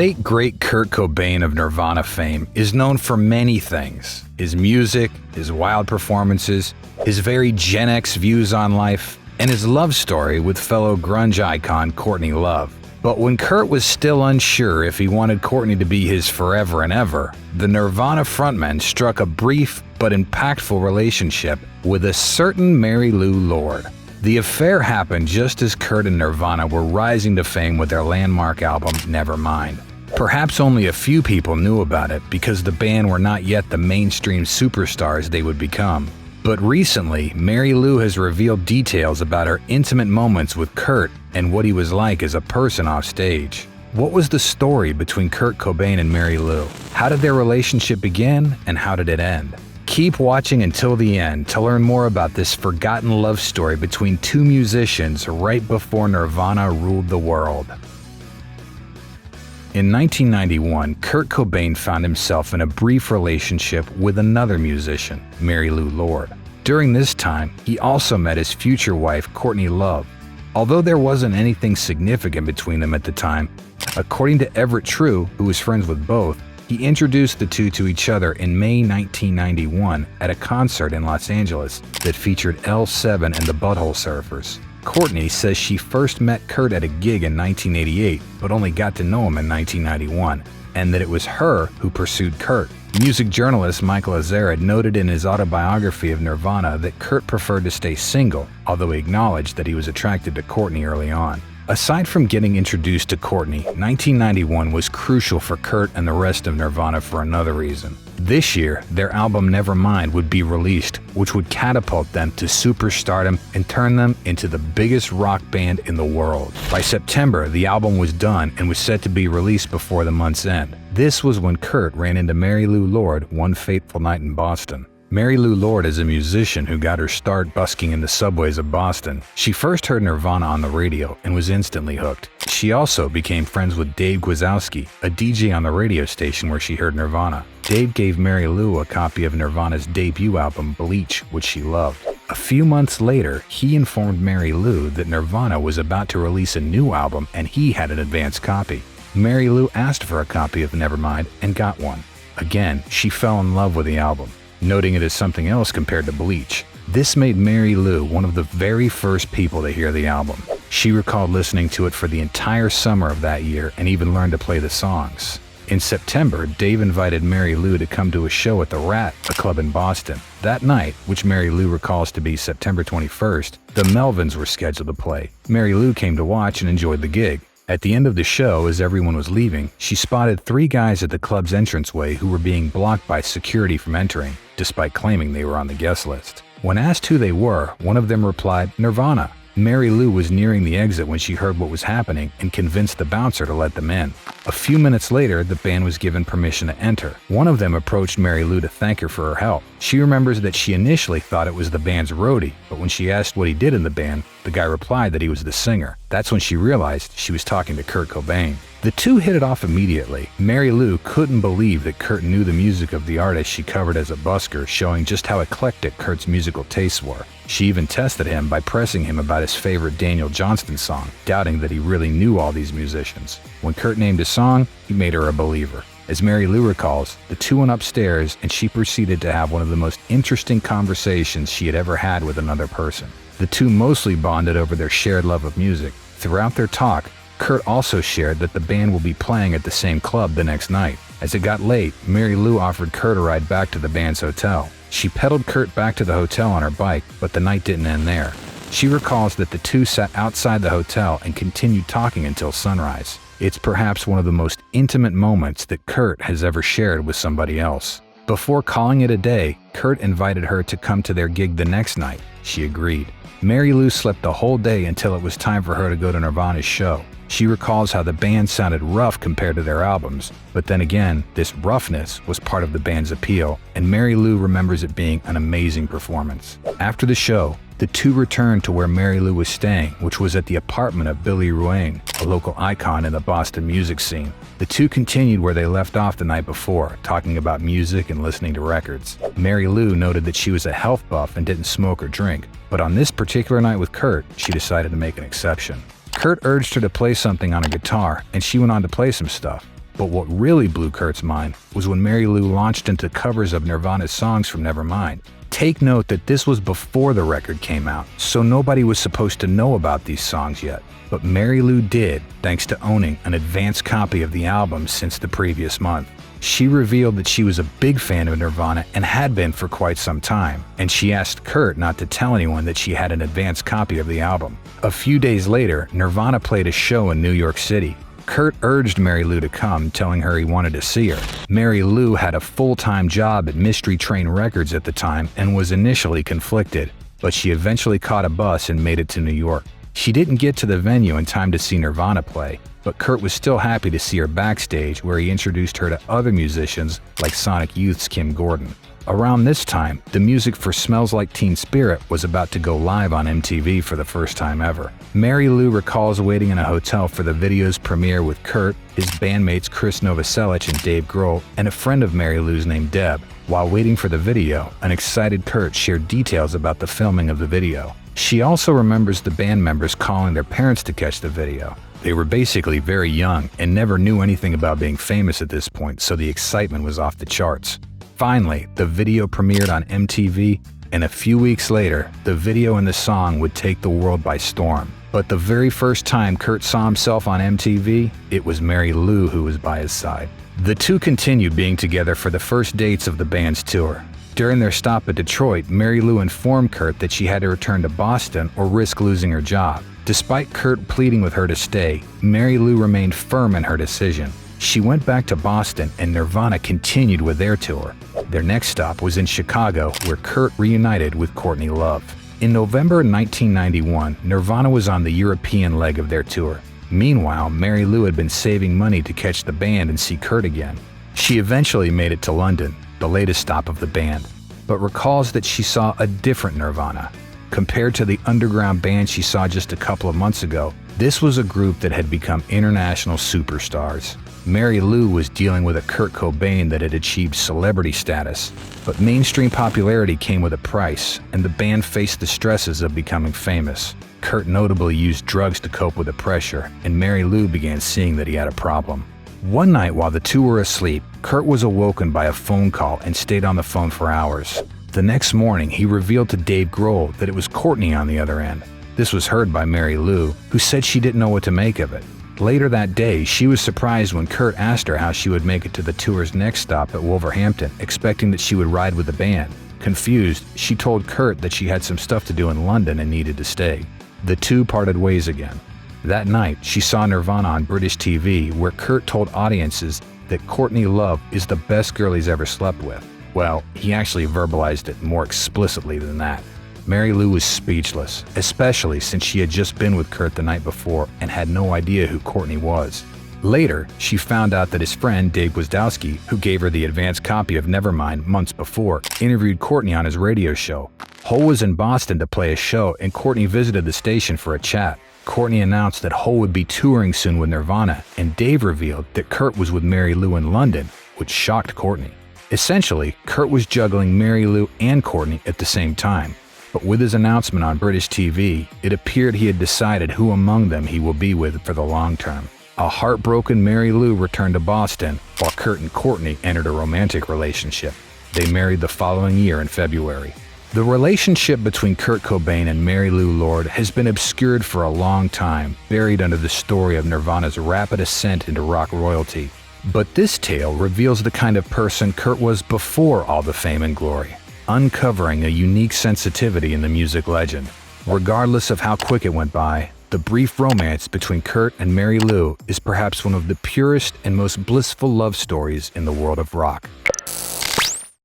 late great Kurt Cobain of Nirvana fame is known for many things: his music, his wild performances, his very Gen X views on life, and his love story with fellow grunge icon Courtney Love. But when Kurt was still unsure if he wanted Courtney to be his forever and ever, the Nirvana frontman struck a brief but impactful relationship with a certain Mary Lou Lord. The affair happened just as Kurt and Nirvana were rising to fame with their landmark album Nevermind. Perhaps only a few people knew about it because the band were not yet the mainstream superstars they would become. But recently, Mary Lou has revealed details about her intimate moments with Kurt and what he was like as a person off stage. What was the story between Kurt Cobain and Mary Lou? How did their relationship begin, and how did it end? Keep watching until the end to learn more about this forgotten love story between two musicians right before Nirvana ruled the world. In 1991, Kurt Cobain found himself in a brief relationship with another musician, Mary Lou Lord. During this time, he also met his future wife, Courtney Love. Although there wasn't anything significant between them at the time, according to Everett True, who was friends with both, he introduced the two to each other in May 1991 at a concert in Los Angeles that featured L7 and the Butthole Surfers. Courtney says she first met Kurt at a gig in 1988, but only got to know him in 1991, and that it was her who pursued Kurt. Music journalist Michael Azerrad noted in his autobiography of Nirvana that Kurt preferred to stay single, although he acknowledged that he was attracted to Courtney early on. Aside from getting introduced to Courtney, 1991 was crucial for Kurt and the rest of Nirvana for another reason. This year, their album Nevermind would be released, which would catapult them to superstardom and turn them into the biggest rock band in the world. By September, the album was done and was set to be released before the month's end. This was when Kurt ran into Mary Lou Lord one fateful night in Boston. Mary Lou Lord is a musician who got her start busking in the subways of Boston. She first heard Nirvana on the radio and was instantly hooked. She also became friends with Dave Gwizowski, a DJ on the radio station where she heard Nirvana. Dave gave Mary Lou a copy of Nirvana's debut album, Bleach, which she loved. A few months later, he informed Mary Lou that Nirvana was about to release a new album and he had an advance copy. Mary Lou asked for a copy of Nevermind and got one. Again, she fell in love with the album, noting it as something else compared to Bleach. This made Mary Lou one of the very first people to hear the album. She recalled listening to it for the entire summer of that year and even learned to play the songs. In September, Dave invited Mary Lou to come to a show at the Rat, a club in Boston. That night, which Mary Lou recalls to be September 21st, the Melvins were scheduled to play. Mary Lou came to watch and enjoyed the gig. At the end of the show, as everyone was leaving, she spotted three guys at the club's entranceway who were being blocked by security from entering, despite claiming they were on the guest list. When asked who they were, one of them replied, "Nirvana." Mary Lou was nearing the exit when she heard what was happening and convinced the bouncer to let them in. A few minutes later, the band was given permission to enter. One of them approached Mary Lou to thank her for her help. She remembers that she initially thought it was the band's roadie, but when she asked what he did in the band, the guy replied that he was the singer. That's when she realized she was talking to Kurt Cobain. The two hit it off immediately. Mary Lou couldn't believe that Kurt knew the music of the artist she covered as a busker, showing just how eclectic Kurt's musical tastes were. She even tested him by pressing him about his favorite Daniel Johnston song, doubting that he really knew all these musicians. When Kurt named a song, he made her a believer. As Mary Lou recalls, the two went upstairs and she proceeded to have one of the most interesting conversations she had ever had with another person. The two mostly bonded over their shared love of music. Throughout their talk, Kurt also shared that the band will be playing at the same club the next night. As it got late, Mary Lou offered Kurt a ride back to the band's hotel. She pedaled Kurt back to the hotel on her bike, but the night didn't end there. She recalls that the two sat outside the hotel and continued talking until sunrise. It's perhaps one of the most intimate moments that Kurt has ever shared with somebody else. Before calling it a day, Kurt invited her to come to their gig the next night. She agreed. Mary Lou slept the whole day until it was time for her to go to Nirvana's show. She recalls how the band sounded rough compared to their albums, but then again, this roughness was part of the band's appeal, and Mary Lou remembers it being an amazing performance. After the show, the two returned to where Mary Lou was staying, which was at the apartment of Billy Ruane, a local icon in the Boston music scene. The two continued where they left off the night before, talking about music and listening to records. Mary Lou noted that she was a health buff and didn't smoke or drink, but on this particular night with Kurt, she decided to make an exception. Kurt urged her to play something on a guitar, and she went on to play some stuff. But what really blew Kurt's mind was when Mary Lou launched into covers of Nirvana's songs from Nevermind. Take note that this was before the record came out, so nobody was supposed to know about these songs yet. But Mary Lou did, thanks to owning an advanced copy of the album since the previous month. She revealed that she was a big fan of Nirvana and had been for quite some time, and she asked Kurt not to tell anyone that she had an advanced copy of the album. A few days later, Nirvana played a show in New York City. Kurt urged Mary Lou to come, telling her he wanted to see her. Mary Lou had a full-time job at Mystery Train Records at the time and was initially conflicted, but she eventually caught a bus and made it to New York. She didn't get to the venue in time to see Nirvana play, but Kurt was still happy to see her backstage, where he introduced her to other musicians like Sonic Youth's Kim Gordon. Around this time, the music for Smells Like Teen Spirit was about to go live on MTV for the first time ever. Mary Lou recalls waiting in a hotel for the video's premiere with Kurt, his bandmates Chris Novoselic and Dave Grohl, and a friend of Mary Lou's named Deb. While waiting for the video, an excited Kurt shared details about the filming of the video. She also remembers the band members calling their parents to catch the video. They were basically very young and never knew anything about being famous at this point, so the excitement was off the charts. Finally, the video premiered on MTV, and a few weeks later, the video and the song would take the world by storm. But the very first time Kurt saw himself on MTV, it was Mary Lou who was by his side. The two continued being together for the first dates of the band's tour. During their stop at Detroit, Mary Lou informed Kurt that she had to return to Boston or risk losing her job. Despite Kurt pleading with her to stay, Mary Lou remained firm in her decision. She went back to Boston and Nirvana continued with their tour. Their next stop was in Chicago, where Kurt reunited with Courtney Love. In November 1991, Nirvana was on the European leg of their tour. Meanwhile, Mary Lou had been saving money to catch the band and see Kurt again. She eventually made it to London, the latest stop of the band, but recalls that she saw a different Nirvana. Compared to the underground band she saw just a couple of months ago, this was a group that had become international superstars. Mary Lou was dealing with a Kurt Cobain that had achieved celebrity status, but mainstream popularity came with a price, and the band faced the stresses of becoming famous. Kurt notably used drugs to cope with the pressure, and Mary Lou began seeing that he had a problem. One night while the two were asleep, Kurt was awoken by a phone call and stayed on the phone for hours. The next morning, he revealed to Dave Grohl that it was Courtney on the other end. This was heard by Mary Lou, who said she didn't know what to make of it. Later that day, she was surprised when Kurt asked her how she would make it to the tour's next stop at Wolverhampton, expecting that she would ride with the band. Confused, she told Kurt that she had some stuff to do in London and needed to stay. The two parted ways again. That night, she saw Nirvana on British TV, where Kurt told audiences that Courtney Love is the best girl he's ever slept with. Well, he actually verbalized it more explicitly than that. Mary Lou was speechless, especially since she had just been with Kurt the night before and had no idea who Courtney was. Later, she found out that his friend Dave Gwizdowski, who gave her the advanced copy of Nevermind months before, interviewed Courtney on his radio show. Hull was in Boston to play a show, and Courtney visited the station for a chat. Courtney announced that Hull would be touring soon with Nirvana, and Dave revealed that Kurt was with Mary Lou in London, which shocked Courtney. Essentially, Kurt was juggling Mary Lou and Courtney at the same time. But with his announcement on British TV, it appeared he had decided who among them he will be with for the long term. A heartbroken Mary Lou returned to Boston, while Kurt and Courtney entered a romantic relationship. They married the following year in February. The relationship between Kurt Cobain and Mary Lou Lord has been obscured for a long time, buried under the story of Nirvana's rapid ascent into rock royalty. But this tale reveals the kind of person Kurt was before all the fame and glory, uncovering a unique sensitivity in the music legend. Regardless of how quick it went by, the brief romance between Kurt and Mary Lou is perhaps one of the purest and most blissful love stories in the world of rock.